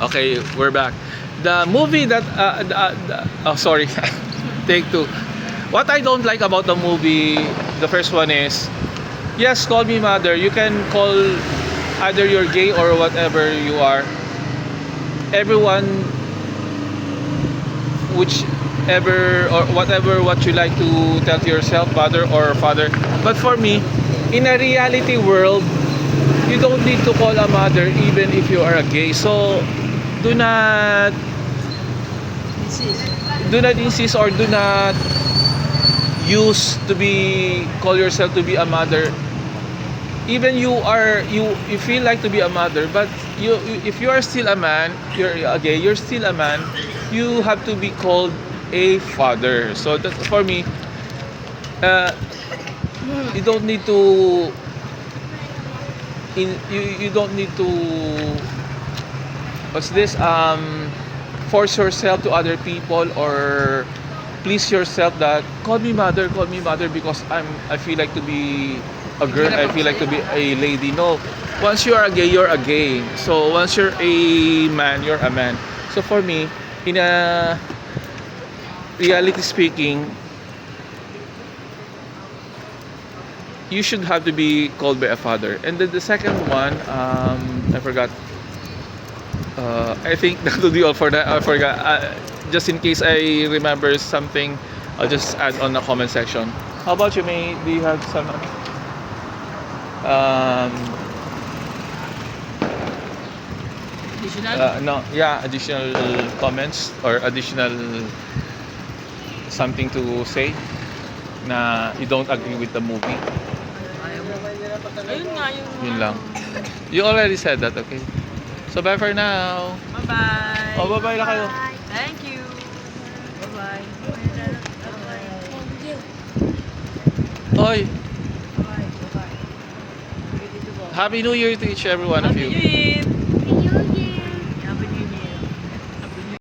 Okay, we're back. The movie that oh sorry, take two. What I don't like about the movie, the first one is, yes, call me mother. You can call either you're gay or whatever you are. Everyone, whichever or whatever what you like to tell to yourself, mother or father. But for me, in a reality world, you don't need to call a mother even if you are a gay. So do not insist or do not use to be call yourself to be a mother. Even you feel like to be a mother, but if you are still a man, you're a gay, you're still a man, you have to be called a father. So that for me, you don't need to you don't need to what's this force yourself to other people or please yourself that call me mother because I feel like to be a girl, I feel like to be a lady. No, once you are a gay, you're a gay. So once you're a man, you're a man. So for me, in a reality speaking, you should have to be called by a father. And then the second one, I forgot. I think that will be all for that. I forgot. Just in case I remember something, I'll just add on the comment section. How about you, May? Do you have some? Additional? No, yeah, additional comments or additional something to say na you don't agree with the movie. Ayaw mo. Ayun nga yung... Yun lang. You already said that, okay? So bye for now. Bye-bye. Oh, bye-bye na kayo. Thank you. Bye-bye. Oy, Bye-bye. Happy New Year to each every one of Happy you. New Year.